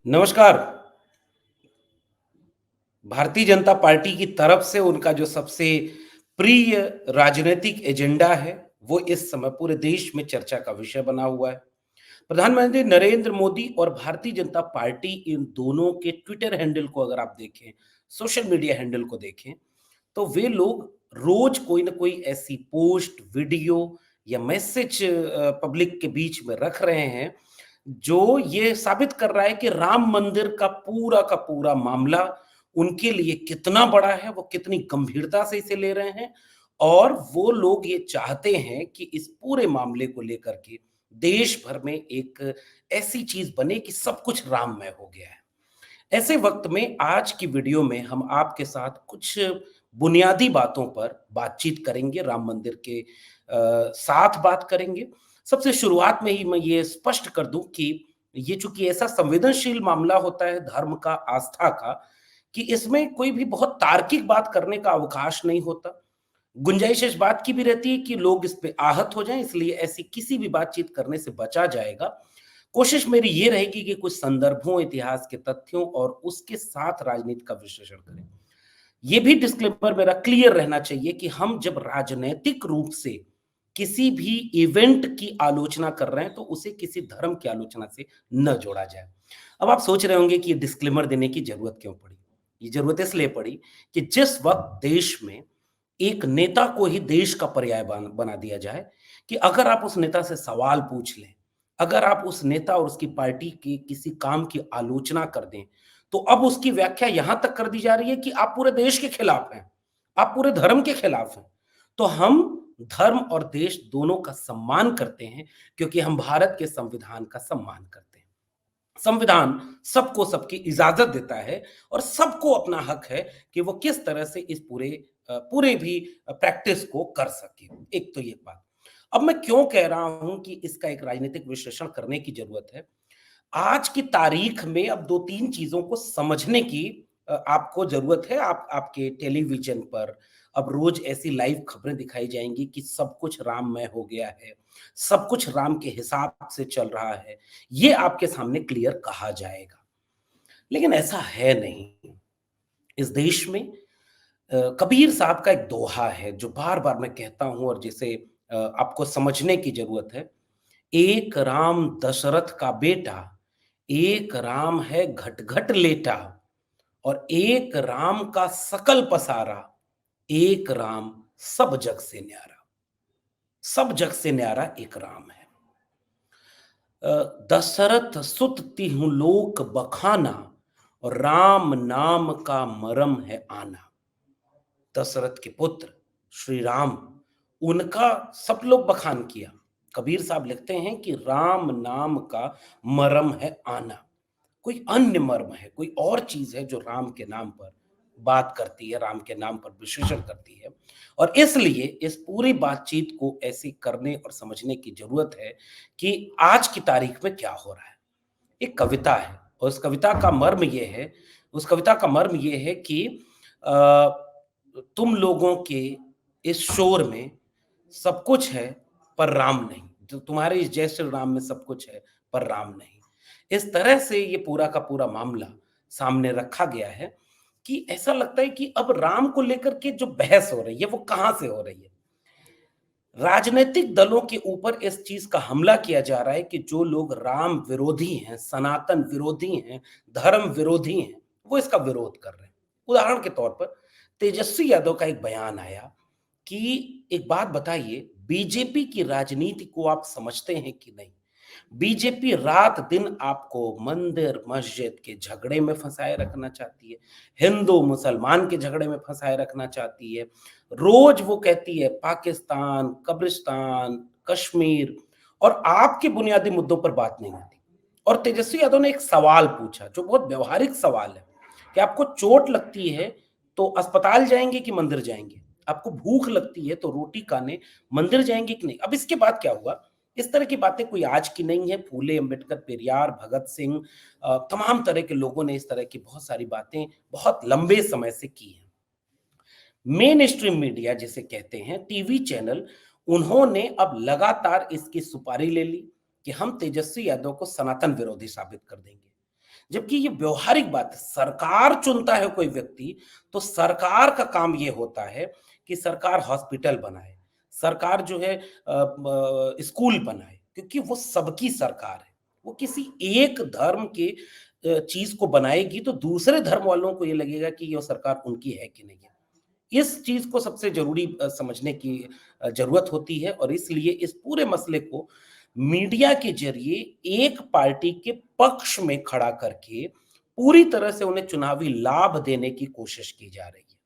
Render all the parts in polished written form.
नमस्कार। भारतीय जनता पार्टी की तरफ से उनका जो सबसे प्रिय राजनीतिक एजेंडा है, वो इस समय पूरे देश में चर्चा का विषय बना हुआ है। प्रधानमंत्री नरेंद्र मोदी और भारतीय जनता पार्टी इन दोनों के ट्विटर हैंडल को अगर आप देखें, सोशल मीडिया हैंडल को देखें, तो वे लोग रोज कोई ना कोई ऐसी पोस्ट, वीडियो या मैसेज पब्लिक के बीच में रख रहे हैं, जो ये साबित कर रहा है कि राम मंदिर का पूरा मामला उनके लिए कितना बड़ा है, वो कितनी गंभीरता से इसे ले रहे हैं और वो लोग ये चाहते हैं कि इस पूरे मामले को लेकर के देश भर में एक ऐसी चीज बने कि सब कुछ राममय हो गया है। ऐसे वक्त में आज की वीडियो में हम आपके साथ कुछ बुनियादी बातों पर बातचीत करेंगे, राम मंदिर के साथ बात करेंगे। सबसे शुरुआत में ही मैं ये स्पष्ट कर दूं कि ये चूंकि ऐसा संवेदनशील मामला होता है धर्म का, आस्था का, कि इसमें कोई भी बहुत तार्किक बात करने का अवकाश नहीं होता। गुंजाइश इस बात की भी रहती है कि लोग इस पे आहत हो जाएं, इसलिए ऐसी किसी भी बातचीत करने से बचा जाएगा। कोशिश मेरी ये रहेगी कि कुछ संदर्भों, इतिहास के तथ्यों और उसके साथ राजनीति का विश्लेषण करें। ये भी डिस्क्लेमर मेरा क्लियर रहना चाहिए कि हम जब राजनैतिक रूप से किसी भी इवेंट की आलोचना कर रहे हैं, तो उसे किसी धर्म की आलोचना से न जोड़ा जाए। अब आप सोच रहे होंगे कि ये डिस्क्लेमर देने की जरूरत क्यों पड़ी? ये जरूरत इसलिए पड़ी कि जिस वक्त देश में एक नेता को ही देश का पर्याय बना दिया जाए, कि अगर आप उस नेता से सवाल पूछ लें, अगर आप उस नेता और उसकी पार्टी के किसी काम की आलोचना कर दें, तो अब उसकी व्याख्या यहां तक कर दी जा रही है कि आप पूरे देश के खिलाफ हैं, आप पूरे धर्म के खिलाफ हैं। तो हम धर्म और देश दोनों का सम्मान करते हैं, क्योंकि हम भारत के संविधान का सम्मान करते हैं। संविधान सबको सबकी इजाजत देता है और सबको अपना हक है कि वो किस तरह से इस पूरे भी प्रैक्टिस को कर सके। एक तो ये बात। अब मैं क्यों कह रहा हूं कि इसका एक राजनीतिक विश्लेषण करने की जरूरत है। आज की तारीख में अब 2-3 चीज़ों को समझने की आपको ज़रूरत है। आप आपके टेलीविज़न पर अब रोज़ ऐसी लाइव खबरें दिखाई जाएँगी कि सब कुछ राममय हो गया है, सब कुछ राम के हिसाब से चल रहा है। ये आपके सामने क्लियर कहा जाएगा। लेकिन ऐसा है नहीं। इस देश में कबीर साहब का एक दोहा है जो बार-बार मैं कहता हूँ और जिसे आपको समझने की ज़रूरत है। एक राम दशरथ का बेटा, एक राम है घट-घट लेटा और एक राम का सकल पसारा, एक राम सब जग से न्यारा। सब जग से न्यारा एक राम है। अ, दशरथ सुत तिहुँ लोक बखाना और राम नाम का मरम है आना। दशरथ के पुत्र श्री राम, उनका सब लोग बखान किया। कबीर साहब लिखते हैं कि राम नाम का मरम है आना। कोई अन्य मर्म है, कोई और चीज है जो राम के नाम पर बात करती है, राम के नाम पर विश्लेषण करती है। और इसलिए इस पूरी बातचीत को ऐसे करने और समझने की जरूरत है कि आज की तारीख में क्या हो रहा है। एक कविता है और उस कविता का मर्म ये है कि तुम लोगों के इस शोर में सब कुछ है पर राम नहीं। जो तुम्हारे इस जय श्री राम में सब कुछ है पर राम नहीं। इस तरह से ये पूरा का पूरा मामला सामने रखा गया है कि ऐसा लगता है कि अब राम को लेकर के जो बहस हो रही है वो कहां से हो रही है। राजनीतिक दलों के ऊपर इस चीज का हमला किया जा रहा है कि जो लोग राम विरोधी हैं, सनातन विरोधी हैं, धर्म विरोधी हैं, वो इसका विरोध कर रहे हैं। उदाहरण के तौर पर तेजस्वी यादव का एक बयान आया कि एक बात बताइए, बीजेपी की राजनीति को आप समझते हैं कि नहीं? बीजेपी रात दिन आपको मंदिर मस्जिद के झगड़े में फंसाए रखना चाहती है, हिंदू मुसलमान के झगड़े में फंसाए रखना चाहती है। रोज वो कहती है पाकिस्तान, कब्रिस्तान, कश्मीर, और आपके बुनियादी मुद्दों पर बात नहीं होती। और तेजस्वी यादव ने एक सवाल पूछा जो बहुत व्यवहारिक सवाल है कि आपको चोट लगती है तो अस्पताल जाएंगे कि मंदिर जाएंगे? आपको भूख लगती है तो रोटी खाने मंदिर जाएंगे कि नहीं? अब इसके बाद क्या हुआ, इस तरह की बातें कोई आज की नहीं है। फूले अंबेडकर, पेरियार, भगत सिंह, तमाम तरह के लोगों ने इस तरह की बहुत सारी बातें बहुत लंबे समय से की हैं। मेन स्ट्रीम मीडिया जिसे कहते हैं, टीवी चैनल, उन्होंने अब लगातार इसकी सुपारी ले ली कि हम तेजस्वी यादव को सनातन विरोधी साबित कर देंगे। जबकि ये व्यवहारिक बात है, सरकार चुनता है कोई व्यक्ति, तो सरकार का काम ये होता है कि सरकार हॉस्पिटल बनाए, सरकार जो है स्कूल बनाए, क्योंकि वो सबकी सरकार है। वो किसी एक धर्म के चीज़ को बनाएगी तो दूसरे धर्म वालों को ये लगेगा कि ये सरकार उनकी है कि नहीं है। इस चीज़ को सबसे ज़रूरी समझने की ज़रूरत होती है और इसलिए इस पूरे मसले को मीडिया के ज़रिए एक पार्टी के पक्ष में खड़ा करके पूरी तरह से उन्हें चुनावी लाभ देने की कोशिश की जा रही है।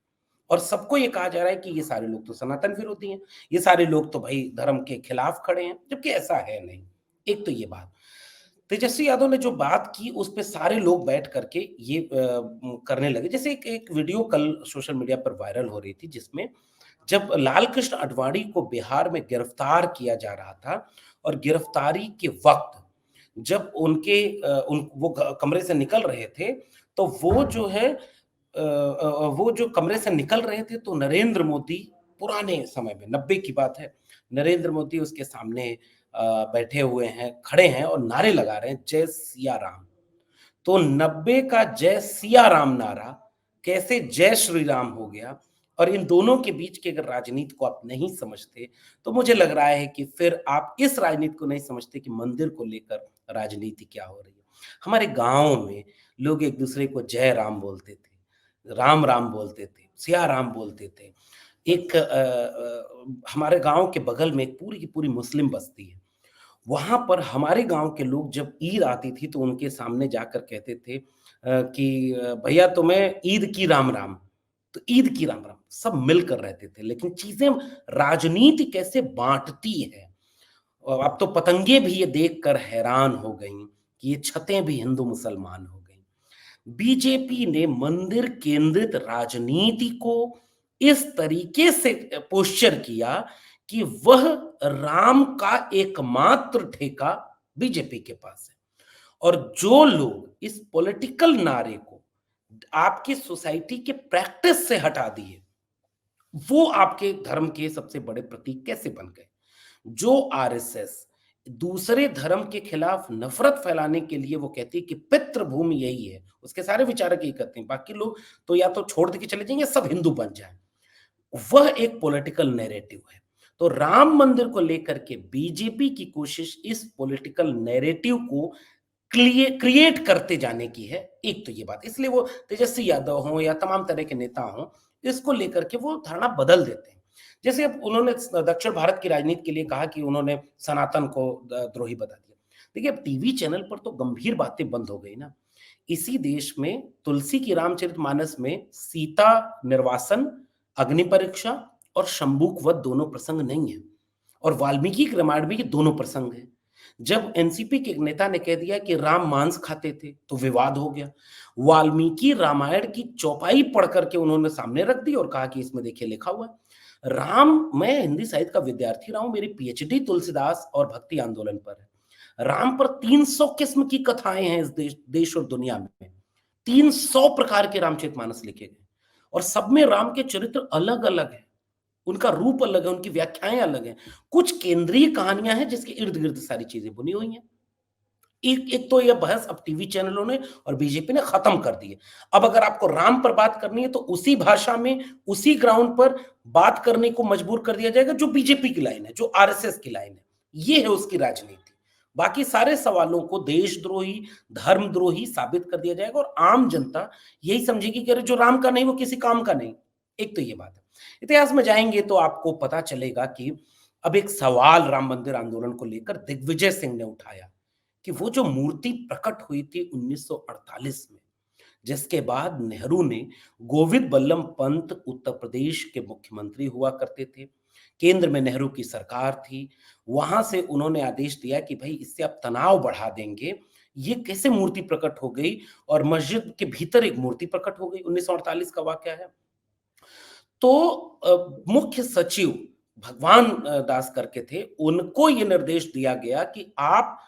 और सबको ये कहा जा रहा है कि ये सारे लोग तो सनातन विरोधी हैं, ये सारे लोग तो भई धर्म के खिलाफ खड़े हैं, जबकि ऐसा है नहीं। एक तो ये बात। तेजस्वी यादव ने जो बात की उस पे सारे लोग बैठ करके ये करने लगे। जैसे एक एक वीडियो कल सोशल मीडिया पर वायरल हो रही थी जिसमें जब लाल कृष्ण आडवाणी को बिहार में गिरफ्तार किया जा रहा था और गिरफ्तारी के वक़्त जब उनके उन वो कमरे से निकल रहे थे, तो वो जो है वो जो कमरे से निकल रहे थे तो नरेंद्र मोदी पुराने समय में 90 की बात है, नरेंद्र मोदी उसके सामने बैठे हुए हैं, खड़े हैं और नारे लगा रहे हैं जय सिया राम। तो 90 का जय सिया राम नारा कैसे जय श्री राम हो गया और इन दोनों के बीच की अगर राजनीति को आप नहीं समझते, तो मुझे लग रहा है कि फिर आप इस राजनीति को नहीं समझते कि मंदिर को लेकर राजनीति क्या हो रही है। हमारे गाँव में लोग एक-दूसरे को जय राम बोलते थे, राम, राम बोलते थे, सिया राम बोलते थे। एक हमारे गाँव के बगल में एक पूरी की पूरी मुस्लिम बस्ती है। वहाँ पर हमारे गाँव के लोग जब ईद आती थी तो उनके सामने जाकर कहते थे कि भैया तुम्हें ईद की राम-राम। तो ईद की राम-राम, सब मिलकर रहते थे। लेकिन चीज़ें राजनीति कैसे बाँटती है और अब तो पतंगे भी ये देखकर हैरान हो गईं कि ये छतें भी हिंदू-मुसलमान हो गईं। बीजेपी ने मंदिर केंद्रित राजनीति को इस तरीके से पोस्चर किया कि वह राम का एकमात्र ठेका बीजेपी के पास है और जो लोग इस पॉलिटिकल नारे को आपकी सोसाइटी के प्रैक्टिस से हटा दिए, वो आपके धर्म के सबसे बड़े प्रतीक कैसे बन गए? जो आरएसएस दूसरे धर्म के खिलाफ नफ़रत फैलाने के लिए वो कहती है कि पितृभूमि यही है, उसके सारे विचारक यही कहते हैं, बाकी लोग तो या तो छोड़ दे के चले जाएँगे, सब हिंदू बन जाएँ। वह एक पॉलिटिकल नैरेटिव है। तो राम मंदिर को लेकर के बीजेपी की कोशिश इस पॉलिटिकल नैरेटिव को क्रिएट करते जाने की है, एक तो ये बात। इसलिए वो तेजस्वी यादव हों या तमाम तरह के नेता हों, इसको लेकर के वो धारणा बदल देते हैं। जैसे अब उन्होंने दक्षिण भारत की राजनीति के लिए कहा कि उन्होंने सनातन को द्रोही बता दिया। देखिए, अब टीवी चैनल पर तो गंभीर बातें बंद हो गई ना। इसी देश में तुलसी की रामचरितमानस में सीता निर्वासन, अग्नि परीक्षा और शंबूक वध दोनों प्रसंग नहीं है और वाल्मीकि के रामायण में ये दोनों प्रसंग हैं। जब एनसीपी के एक नेता ने कह दिया कि राम मांस खाते थे, तो विवाद हो गया। वाल्मीकि रामायण की चौपाई पढ़ करके उन्होंने सामने रख दी और कहा कि इसमें देखिए लिखा हुआ है। मैं हिंदी साहित्य का विद्यार्थी रहा हूँ, मेरी पीएचडी तुलसीदास और भक्ति आंदोलन पर है। राम पर 300 किस्म की कथाएँ हैं इस देश और दुनिया में। 300 प्रकार के रामचरितमानस लिखे गए और सब में राम के चरित्र अलग-अलग हैं। उनका रूप अलग है, उनकी व्याख्याएँ अलग हैं। कुछ केंद्रीय कहानियाँ हैं जिसके इर्द-गिर्द सारी चीज़ें बुनी हुई हैं। एक एक तो ये बहस अब टीवी चैनलों ने और बीजेपी ने खत्म कर दी है। अब अगर आपको राम पर बात करनी है तो उसी भाषा में, उसी ग्राउंड पर बात करने को मजबूर कर दिया जाएगा जो बीजेपी की लाइन है, जो आरएसएस की लाइन है। ये है उसकी राजनीति। बाकी सारे सवालों को देशद्रोही, धर्मद्रोही साबित कर दिया जाएगा और आम जनता यही समझेगी कि अरे जो राम का नहीं वो किसी काम का नहीं। एक तो ये बात है। इतिहास में जाएँगे तो आपको पता चलेगा कि अब एक सवाल राम मंदिर आंदोलन को लेकर दिग्विजय सिंह ने उठाया कि वो जो मूर्ति प्रकट हुई थी 1948 में, जिसके बाद नेहरू ने गोविंद बल्लभ पंत उत्तर प्रदेश के मुख्यमंत्री हुआ करते थे। केंद्र में नेहरू की सरकार थी। वहाँ से उन्होंने आदेश दिया कि भई इससे आप तनाव बढ़ा देंगे। ये कैसे मूर्ति प्रकट हो गई और मस्जिद के भीतर एक मूर्ति प्रकट हो गई, 1948 का वाक़या है। तो मुख्य सचिव भगवान दास करके थे, उनको ये निर्देश दिया गया कि आप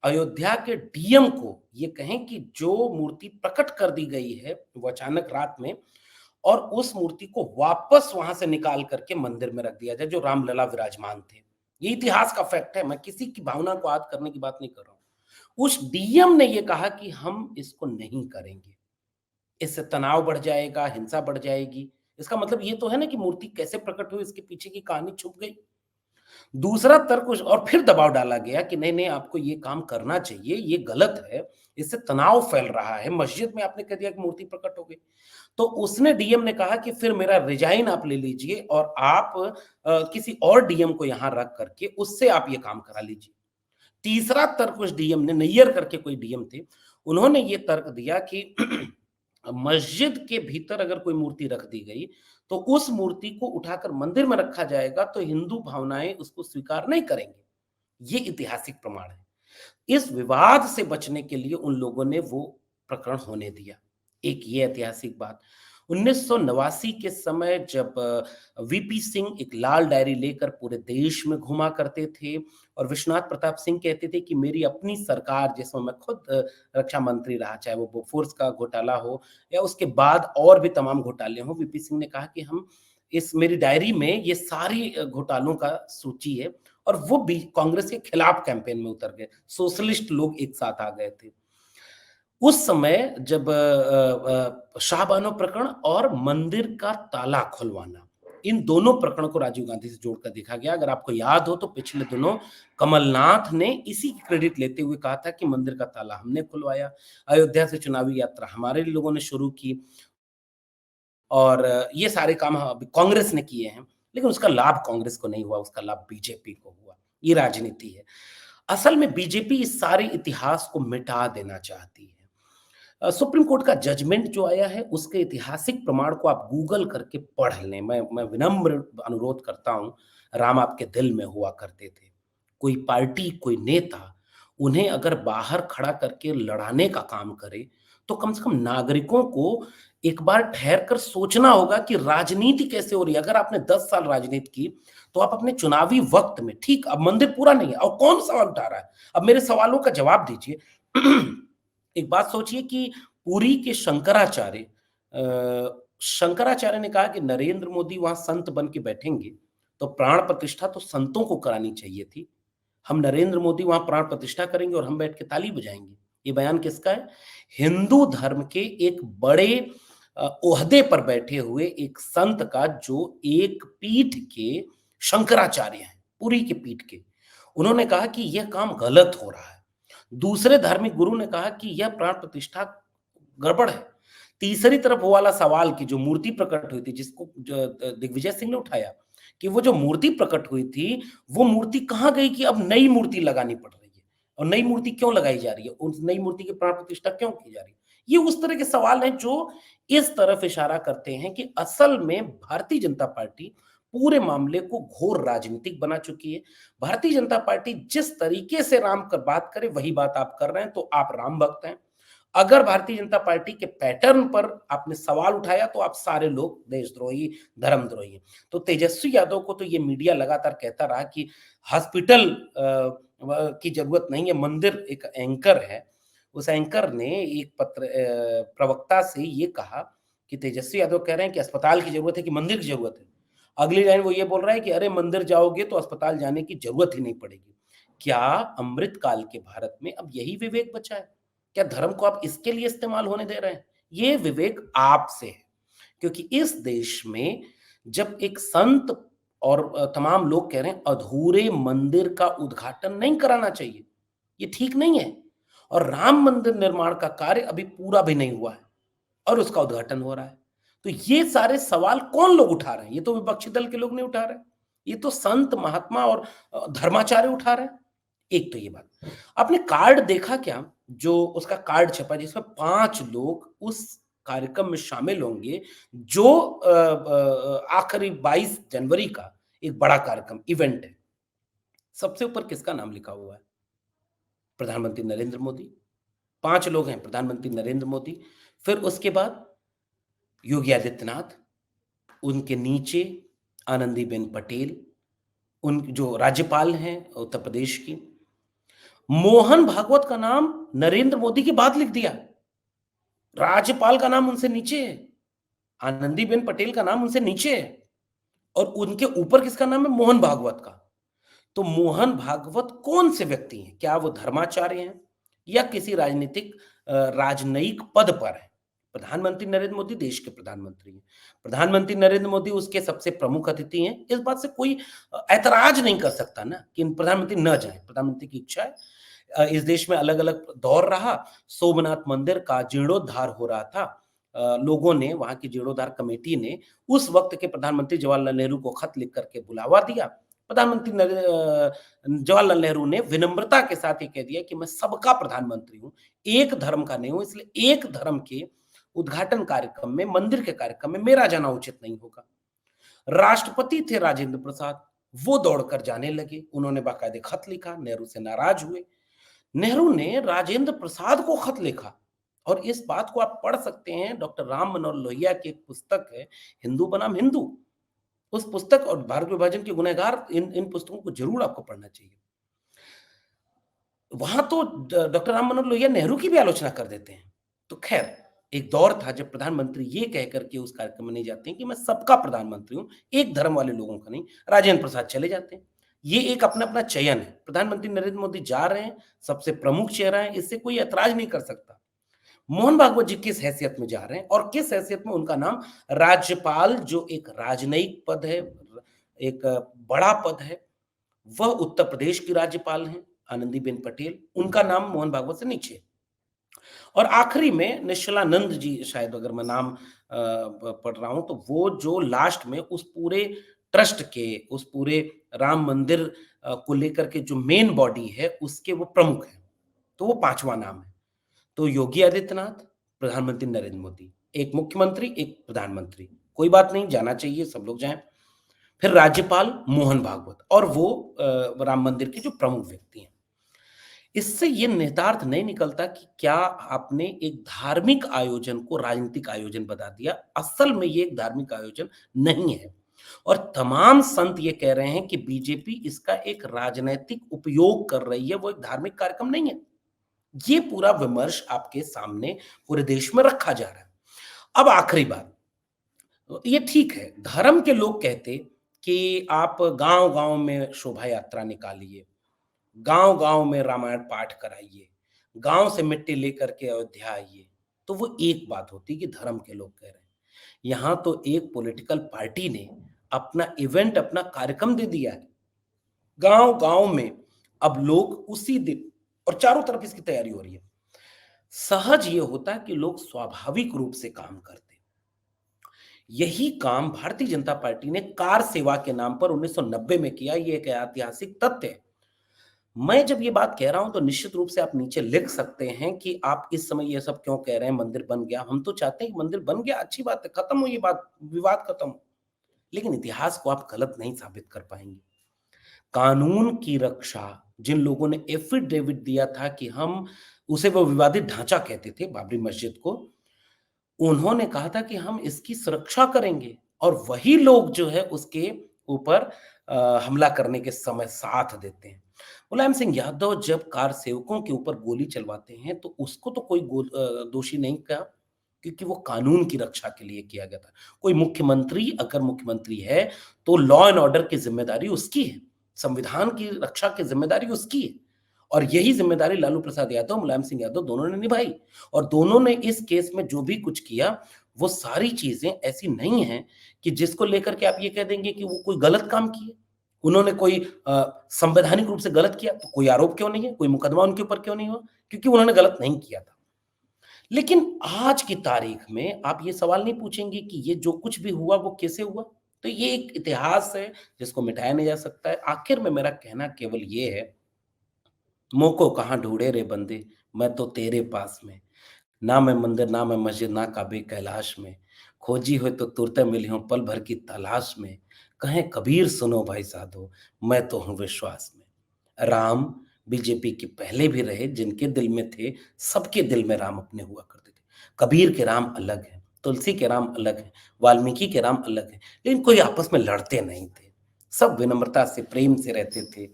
अयोध्या के डीएम को ये कहें कि जो मूर्ति प्रकट कर दी गई है, वो अचानक रात में और उस मूर्ति को वापस वहां से निकाल करके मंदिर में रख दिया जाए, जो रामलला विराजमान थे। ये इतिहास का फैक्ट है, मैं किसी की भावना को आद करने की बात नहीं कर रहा हूँ। उस डीएम ने ये कहा कि हम इसको नहीं करेंगे, इससे तनाव बढ़ जाएगा, हिंसा बढ़ जाएगी। इसका मतलब ये तो है ना कि मूर्ति कैसे प्रकट हुई, इसके पीछे की कहानी छुप गई। दूसरा तर्क और फिर दबाव डाला गया कि नहीं-नहीं आपको ये काम करना चाहिए, ये गलत है, इससे तनाव फैल रहा है, मस्जिद में आपने कह दिया कि मूर्ति प्रकट हो गई। तो उसने डीएम ने कहा कि फिर मेरा रिज़ाइन आप ले लीजिए और आप किसी और डीएम को यहाँ रख करके उससे आप ये काम करा लीजिए। तीसरा तर्क उस डीएम ने, नैयर करके कोई डीएम थे, उन्होंने ये तर्क दिया कि मस्जिद के भीतर अगर कोई मूर्ति रख दी गई, तो उस मूर्ति को उठाकर मंदिर में रखा जाएगा, तो हिंदू भावनाएँ उसको स्वीकार नहीं करेंगे। ये ऐतिहासिक प्रमाण है। इस विवाद से बचने के लिए उन लोगों ने वो प्रकरण होने दिया। एक ये ऐतिहासिक बात। 1989 के समय जब वीपी सिंह एक लाल डायरी लेकर पूरे देश में घुमा करते थे और विश्वनाथ प्रताप सिंह कहते थे कि मेरी अपनी सरकार, जिसमें मैं खुद रक्षा मंत्री रहा, चाहे वो बोफोर्स का घोटाला हो या उसके बाद और भी तमाम घोटाले हों, वीपी सिंह ने कहा कि हम इस मेरी डायरी में ये सारी घोटालों का सूची है और वो भी कांग्रेस के खिलाफ कैंपेन में उतर गए। सोशलिस्ट लोग एक साथ आ गए थे। उस समय जब शाहबानो प्रकरण और मंदिर का ताला खुलवाना, इन दोनों प्रकरणों को राजीव गांधी से जोड़कर देखा गया। अगर आपको याद हो तो पिछले दिनों कमलनाथ ने इसी की क्रेडिट लेते हुए कहा था कि मंदिर का ताला हमने खुलवाया, अयोध्या से चुनावी यात्रा हमारे लोगों ने शुरू की और ये सारे काम अभी कांग्रेस ने किए हैं, लेकिन उसका लाभ कांग्रेस को नहीं हुआ, उसका लाभ बीजेपी को हुआ। ये राजनीति है। असल में बीजेपी इस सारे इतिहास को मिटा देना चाहती है। सुप्रीम कोर्ट का जजमेंट जो आया है, उसके ऐतिहासिक प्रमाण को आप गूगल करके पढ़ लें। मैं विनम्र अनुरोध करता हूँ, राम आपके दिल में हुआ करते थे। कोई पार्टी, कोई नेता उन्हें अगर बाहर खड़ा करके लड़ाने का काम करे, तो कम से कम नागरिकों को एक बार ठहर कर सोचना होगा कि राजनीति कैसे हो रही है। अगर आपने 10 साल राजनीति की, तो आप अपने चुनावी वक़्त में ठीक अब मंदिर पूरा नहीं है और कौन सवाल उठा रहा है? अब मेरे सवालों का जवाब दीजिए। एक बात सोचिए कि पुरी के शंकराचार्य ने कहा कि नरेंद्र मोदी वहाँ संत बन के बैठेंगे, तो प्राण प्रतिष्ठा तो संतों को करानी चाहिए थी। हम नरेंद्र मोदी वहाँ प्राण प्रतिष्ठा करेंगे और हम बैठ के ताली बजाएँगे। ये बयान किसका है? हिंदू धर्म के एक बड़े ओहदे पर बैठे हुए एक संत का, जो एक पीठ के शंकराचार्य हैं, पुरी के पीठ के। उन्होंने कहा कि यह काम गलत हो रहा है। दूसरे धार्मिक गुरु ने कहा कि यह प्राण प्रतिष्ठा गड़बड़ है। तीसरी तरफ वो वाला सवाल कि जो मूर्ति प्रकट हुई थी, जिसको दिग्विजय सिंह ने उठाया कि वो जो मूर्ति प्रकट हुई थी, वो मूर्ति कहाँ गई कि अब नई मूर्ति लगानी पड़ रही है और नई मूर्ति क्यों लगाई जा रही है? उस नई मूर्ति की प्राण प्रतिष्ठा क्यों की जा रही है? ये उस तरह के सवाल हैं जो इस तरफ इशारा करते हैं कि असल में भारतीय जनता पार्टी पूरे मामले को घोर राजनीतिक बना चुकी है। भारतीय जनता पार्टी जिस तरीके से राम का बात करे, वही बात आप कर रहे हैं, तो आप राम भक्त हैं। अगर भारतीय जनता पार्टी के पैटर्न पर आपने सवाल उठाया, तो आप सारे लोग देशद्रोही, धर्मद्रोही हैं। तो तेजस्वी यादव को तो ये मीडिया लगातार कहता रहा कि हॉस्पिटल की जरूरत नहीं है, मंदिर एक एंकर है। उस एंकर ने एक प्रवक्ता से ये कहा कि तेजस्वी यादव कह रहे हैं कि अस्पताल की जरूरत है कि मंदिर की जरूरत है। अगली लाइन वो ये बोल रहा है कि अरे मंदिर जाओगे तो अस्पताल जाने की जरूरत ही नहीं पड़ेगी। क्या अमृत काल के भारत में अब यही विवेक बचा है? क्या धर्म को आप इसके लिए इस्तेमाल होने दे रहे हैं? ये विवेक आपसे है, क्योंकि इस देश में जब एक संत और तमाम लोग कह रहे हैं अधूरे मंदिर का उद्घाटन नहीं कराना चाहिए, ये ठीक नहीं है। और राम मंदिर निर्माण का कार्य अभी पूरा भी नहीं हुआ है और उसका उद्घाटन हो रहा है। तो ये सारे सवाल कौन लोग उठा रहे हैं? ये तो विपक्षी दल के लोग नहीं उठा रहे, ये तो संत महात्मा और धर्माचार्य उठा रहे हैं। एक तो ये बात। आपने कार्ड देखा क्या? जो उसका कार्ड छपा जिसमें 5 लोग उस कार्यक्रम में शामिल होंगे, जो आखिरी 22 जनवरी का एक बड़ा कार्यक्रम इवेंट है। सबसे ऊपर किसका नाम लिखा हुआ है? प्रधानमंत्री नरेंद्र मोदी। 5 लोग हैं, प्रधानमंत्री नरेंद्र मोदी, फिर उसके बाद योगी आदित्यनाथ, उनके नीचे आनंदीबेन पटेल, उन जो राज्यपाल हैं उत्तर प्रदेश की। मोहन भागवत का नाम नरेंद्र मोदी के बाद लिख दिया। राज्यपाल का नाम उनसे नीचे है, आनंदीबेन पटेल का नाम उनसे नीचे है और उनके ऊपर किसका नाम है? मोहन भागवत का। तो मोहन भागवत कौन से व्यक्ति हैं? क्या वो धर्माचार्य हैं? या किसी राजनयिक पद पर है। प्रधानमंत्री नरेंद्र मोदी देश के प्रधानमंत्री हैं। प्रधानमंत्री नरेंद्र मोदी उसके सबसे प्रमुख अतिथि हैं। इस बात से कोई ऐतराज नहीं कर सकता ना कि प्रधानमंत्री न जाएँ। प्रधानमंत्री की इच्छा है। इस देश में अलग-अलग दौर रहा। सोमनाथ मंदिर का जीर्णोद्धार हो रहा था। लोगों ने, वहाँ की जीर्णोद्धार कमेटी ने उस वक़्त के प्रधानमंत्री जवाहरलाल नेहरू को खत लिख कर के बुलावा दिया। जवाहरलाल नेहरू ने विनम्रता के साथ ये कह दिया कि मैं सबका प्रधानमंत्री हूँ, एक धर्म का नहीं हूँ, इसलिए एक धर्म के उद्घाटन कार्यक्रम में, मंदिर के कार्यक्रम में मेरा जाना उचित नहीं होगा। राष्ट्रपति थे राजेंद्र प्रसाद, वो दौड़कर जाने लगे, उन्होंने बाकायदे खत लिखा, नेहरू से नाराज हुए। नेहरू ने राजेंद्र प्रसाद को खत लिखा और इस बात को आप पढ़ सकते हैं, डॉक्टर राम मनोहर लोहिया की एक पुस्तक है, हिंदू बनाम हिंदू। उस पुस्तक और भारत विभाजन के गुनहगार, इन पुस्तकों को ज़रूर आपको पढ़ना चाहिए। वहाँ तो डॉक्टर राम मनोहर लोहिया नेहरू की भी आलोचना कर देते हैं। तो ख़ैर, एक दौर था जब प्रधानमंत्री ये कह कर के उस कार्यक्रम में नहीं जाते हैं कि मैं सबका प्रधानमंत्री हूँ, एक धर्म वाले लोगों का नहीं। राजेंद्र प्रसाद चले जाते हैं। ये एक अपना-अपना चयन है। प्रधानमंत्री नरेंद्र मोदी जा रहे हैं, सबसे प्रमुख चेहरा है, इससे कोई ऐतराज़ नहीं कर सकता। मोहन भागवत जी किस हैसियत में जा रहे हैं और किस हैसियत में उनका नाम राज्यपाल, जो एक राजनयिक पद है, एक बड़ा पद है, वह उत्तर प्रदेश की राज्यपाल हैं, आनंदीबेन पटेल, उनका नाम मोहन भागवत से नीचे। और आखिरी में निश्चलानंद जी, शायद अगर मैं नाम पढ़ रहा हूँ, तो वो जो लास्ट में उस पूरे ट्रस्ट के, उस पूरे राम मंदिर को लेकर के जो मेन बॉडी है, उसके वो प्रमुख हैं। तो वो 5वां नाम है। तो योगी आदित्यनाथ, प्रधानमंत्री नरेंद्र मोदी, एक मुख्यमंत्री, एक प्रधानमंत्री। कोई बात नहीं, जाना चाहिए, सब लोग जाएँ। फिर राज्यपाल मोहन भागवत और वो राम मंदिर के जो प्रमुख व्यक्ति हैं। इससे ये निहितार्थ नहीं निकलता कि क्या आपने एक धार्मिक आयोजन को राजनीतिक आयोजन बना दिया। असल में ये एक धार्मिक आयोजन नहीं है और तमाम संत ये कह रहे हैं कि बीजेपी इसका एक राजनैतिक उपयोग कर रही है, वो एक धार्मिक कार्यक्रम नहीं है। ये पूरा विमर्श आपके सामने पूरे देश में रखा जा रहा है। अब आखिरी बात, ये ठीक है, धर्म के लोग कहते कि आप गाँव-गाँव में शोभा यात्रा निकालिए, गाँव-गाँव में रामायण पाठ कराइए, गाँव से मिट्टी लेकर के अयोध्या आइए, तो वो एक बात होती कि धर्म के लोग कह रहे हैं। यहाँ तो एक पॉलिटिकल पार्टी ने अपना इवेंट, अपना कार्यक्रम दे दिया है। गाँव-गाँव में अब लोग उसी दिन, और चारों तरफ इसकी तैयारी हो रही है। सहज ये होता है कि लोग स्वाभाविक रूप से काम करते हैं। यही काम भारतीय जनता पार्टी ने कार सेवा के नाम पर 1990 में किया, ये एक ऐतिहासिक तथ्य है। मैं जब ये बात कह रहा हूं तो निश्चित रूप से आप नीचे लिख सकते हैं कि आप इस समय ये सब क्यों कह रहे हैं, मंदिर बन गया। हम तो चाहते हैं कि मंदिर बन गया, अच्छी बात है, खत्म हो ये बात, विवाद खत्म हो। लेकिन इतिहास को आप गलत नहीं साबित कर पाएंगे। कानून की रक्षा, जिन लोगों ने एफिडेविट दिया था कि हम, उसे वो विवादित ढांचा कहते थे बाबरी मस्जिद को, उन्होंने कहा था कि हम इसकी सुरक्षा करेंगे, और वही लोग जो है उसके ऊपर हमला करने के समय साथ देते हैं। मुलायम सिंह यादव जब कार सेवकों के ऊपर गोली चलवाते हैं तो उसको तो कोई दोषी नहीं कहा, क्योंकि वो कानून की रक्षा के लिए किया गया था। कोई मुख्यमंत्री अगर मुख्यमंत्री है तो लॉ एंड ऑर्डर की जिम्मेदारी उसकी है, संविधान की रक्षा की जिम्मेदारी उसकी है, और यही जिम्मेदारी लालू प्रसाद यादव, मुलायम सिंह यादव दोनों ने निभाई। और दोनों ने इस केस में जो भी कुछ किया, वो सारी चीजें ऐसी नहीं हैं कि जिसको लेकर के आप ये कह देंगे कि वो कोई गलत काम किए। उन्होंने कोई संवैधानिक रूप से गलत किया तो कोई आरोप क्यों नहीं है, कोई मुकदमा उनके ऊपर क्यों नहीं हुआ? क्योंकि उन्होंने गलत नहीं किया था। लेकिन आज की तारीख में आप ये सवाल नहीं पूछेंगे कि ये जो कुछ भी हुआ वो कैसे हुआ? तो ये एक इतिहास है जिसको मिटाया नहीं जा सकता है। आखिर में मेरा कहना केवल ये है, मोको कहाँ ढूँढे रे बंदे, मैं तो तेरे पास में। ना मैं मंदिर, ना मैं मस्जिद, ना काबे कैलाश में। खोजी हो तो तुरते मिली हूँ पल भर की तलाश में। कहें कबीर सुनो भाई साधो, मैं तो हूँ विश्वास में। राम बीजेपी के पहले भी रहे, जिनके दिल में थे, सबके दिल में राम अपने हुआ करते थे। कबीर के राम अलग हैं, तुलसी के राम अलग हैं, वाल्मीकि के राम अलग हैं, लेकिन कोई आपस में लड़ते नहीं थे। सब विनम्रता से, प्रेम से रहते थे।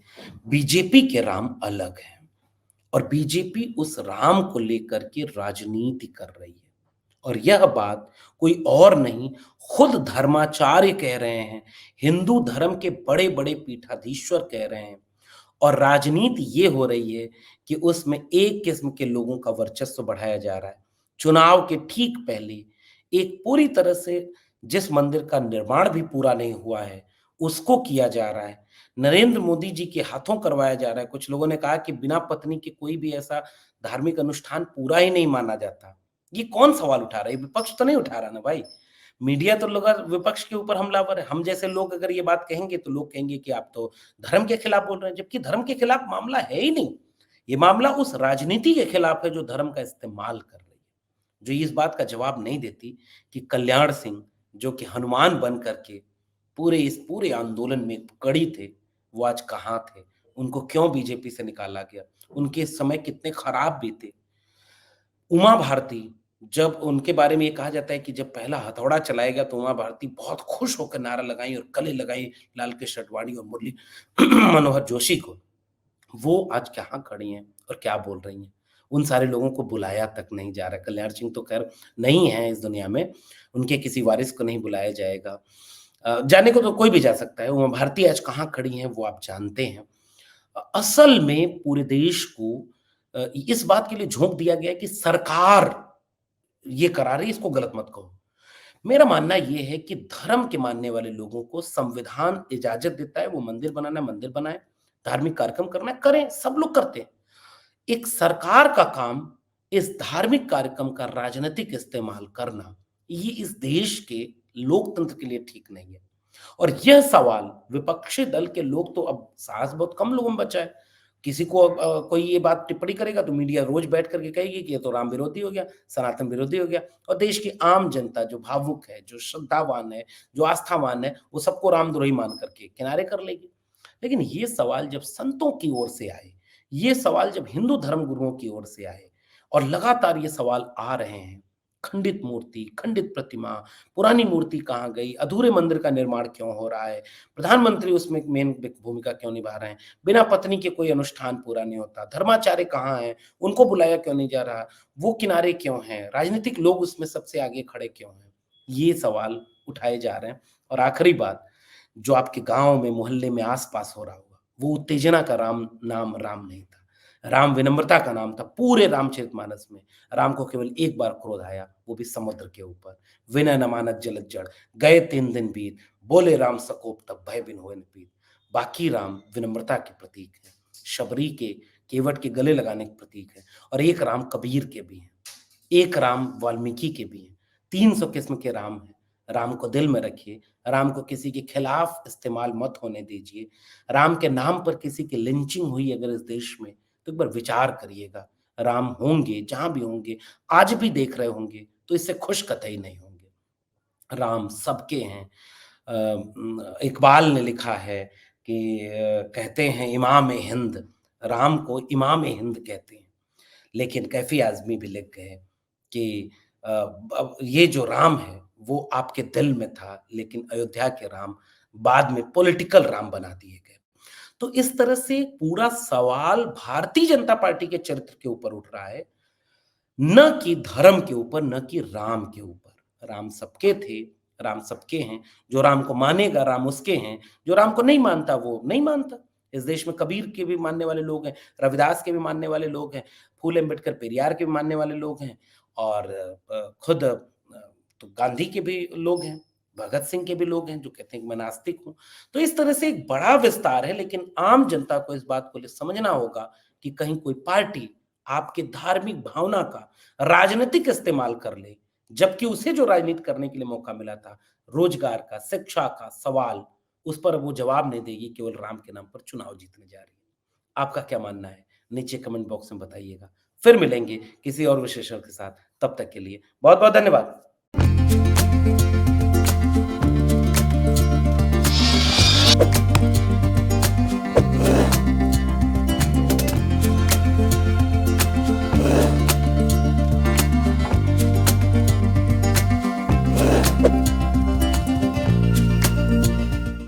बीजेपी के राम अलग हैं। और बीजेपी उस राम को लेकर के राजनीति कर रही है, और यह बात कोई और नहीं, खुद धर्माचार्य कह रहे हैं, हिंदू धर्म के बड़े बड़े पीठाधीश्वर कह रहे हैं, और राजनीति ये हो रही है कि उसमें एक किस्म के लोगों का वर्चस्व बढ़ाया जा रहा है। चुनाव के ठीक पहले एक पूरी तरह से जिस मंदिर का निर्माण भी पूरा नहीं हुआ है, उसको किया जा रहा है। नरेंद्र मोदी जी के हाथों करवाया जा रहा है। कुछ लोगों ने कहा कि बिना पत्नी के कोई भी ऐसा धार्मिक अनुष्ठान पूरा ही नहीं माना जाता। ये कौन सवाल उठा रहा है? विपक्ष तो नहीं उठा रहा ना भाई। मीडिया तो लगा विपक्ष के ऊपर हमलावर है। हम जैसे लोग अगर ये बात कहेंगे तो लोग कहेंगे कि आप तो धर्म के खिलाफ बोल रहे हैं, जबकि धर्म के खिलाफ मामला है ही नहीं। ये मामला उस राजनीति के खिलाफ है जो धर्म का इस्तेमाल कर रही है। जो इस बात का जवाब नहीं देती कि कल्याण सिंह जो कि हनुमान बन करके इस पूरे आंदोलन में कड़ी थे, वो आज कहाँ थे? उनको क्यों बीजेपी से निकाला गया? उनके समय कितने खराब बीते। उमा भारती जब उनके बारे में ये कहा जाता है कि जब पहला हथौड़ा चलाया गया तो उमा भारती बहुत खुश होकर नारा लगाई और गले लगाई लाल कृष्ण आडवाणी और मुरली मनोहर जोशी को। वो आज कहाँ खड़ी हैं और क्या बोल रही हैं? उन सारे लोगों को बुलाया तक नहीं जा रहा। कल्याण सिंह तो खैर नहीं है इस दुनिया में, उनके किसी वारिस को नहीं बुलाया जाएगा। जाने को तो कोई भी जा सकता है, उमा भारती आज कहाँ खड़ी हैं वो आप जानते हैं। असल में पूरे देश को इस बात के लिए झोंक दिया गया है कि सरकार ये करा रही है, इसको गलत मत कहो। मेरा मानना ये है कि धर्म के मानने वाले लोगों को संविधान इजाज़त देता है, वो मंदिर बनाना है, मंदिर बनाएँ, धार्मिक कार्यक्रम करना है, करें, सब लोग करते हैं। एक सरकार का काम इस धार्मिक कार्यक्रम का राजनीतिक इस्तेमाल करना, ये इस देश के लोकतंत्र के लिए ठीक नहीं है। और यह सवाल विपक्षी दल के लोग तो अब साहस बहुत कम लोगों में बचा है। किसी को कोई ये बात टिप्पणी करेगा तो मीडिया रोज बैठ करके कहेगी कि ये तो राम विरोधी हो गया, सनातन विरोधी हो गया और देश की आम जनता जो भावुक है, जो श्रद्धावान है, जो आस्थावान है, वो सबको रामद्रोही मान करके किनारे कर लेगी। लेकिन ये सवाल जब संतों की ओर से आए, ये सवाल जब हिंदू धर्म गुरुओं की ओर से आए और लगातार ये सवाल आ रहे हैं, खंडित मूर्ति, खंडित प्रतिमा, पुरानी मूर्ति कहाँ गई? अधूरे मंदिर का निर्माण क्यों हो रहा है? प्रधानमंत्री उसमें मेन भूमिका क्यों निभा रहे हैं? बिना पत्नी के कोई अनुष्ठान पूरा नहीं होता। धर्माचार्य कहाँ हैं? उनको बुलाया क्यों नहीं जा रहा? वो किनारे क्यों हैं? राजनीतिक लोग उसमें सबसे आगे खड़े क्यों हैं? ये सवाल उठाए जा रहे हैं। और आखिरी बात, जो आपके गाँव में, मोहल्ले में, आस-पास हो रहा होगा, वो उत्तेजना का नाम राम नहीं था। राम विनम्रता का नाम था। पूरे रामचरितमानस में राम को केवल एक बार क्रोध आया, वो भी समुद्र के ऊपर। विनय न मानत जलद जड़, गए 3 दिन बीत, बोले राम सकोप तब भय बिन होए न पीत। बाकी राम विनम्रता के प्रतीक है, शबरी के केवट के गले लगाने के प्रतीक है और एक राम कबीर के भी हैं, एक राम वाल्मीकि के भी हैं। 300 किस्म के राम हैं। राम को दिल में रखिए, राम को किसी के खिलाफ इस्तेमाल मत होने दीजिए। राम के नाम पर किसी की लिंचिंग हुई अगर इस देश में, तो एक बार विचार करिएगा। राम होंगे, जहाँ भी होंगे, आज भी देख रहे होंगे, तो इससे खुश कतई नहीं होंगे। राम सबके हैं। इकबाल ने लिखा है कि कहते हैं इमाम हिंद, राम को इमाम हिंद कहते हैं। लेकिन कैफ़ी आज़मी भी लिख गए कि अब ये जो राम है, वो आपके दिल में था, लेकिन अयोध्या के राम बाद में पॉलिटिकल राम बना दिए गए। तो इस तरह से पूरा सवाल भारतीय जनता पार्टी के चरित्र के ऊपर उठ रहा है, न कि धर्म के ऊपर, न कि राम के ऊपर। राम सबके थे, राम सबके हैं, जो राम को मानेगा राम उसके हैं, जो राम को नहीं मानता वो नहीं मानता। इस देश में कबीर के भी मानने वाले लोग हैं, रविदास के भी मानने वाले लोग हैं, फूले अम्बेडकर पेरियार के भी मानने वाले लोग हैं और खुद तो गांधी के भी लोग हैं, भगत सिंह के भी लोग हैं जो कहते हैं कि मैं नास्तिक हूँ। तो इस तरह से एक बड़ा विस्तार है, लेकिन आम जनता को इस बात को समझना होगा कि कहीं कोई पार्टी आपके धार्मिक भावना का राजनीतिक इस्तेमाल कर ले, जबकि उसे जो राजनीति करने के लिए मौका मिला था, रोजगार का, शिक्षा का सवाल, उस पर वो जवाब नहीं देगी, केवल राम के नाम पर चुनाव जीतने जा रही है। आपका क्या मानना है? नीचे कमेंट बॉक्स में बताइएगा। फिर मिलेंगे किसी और विशेषज्ञ के साथ, तब तक के लिए बहुत-बहुत धन्यवाद।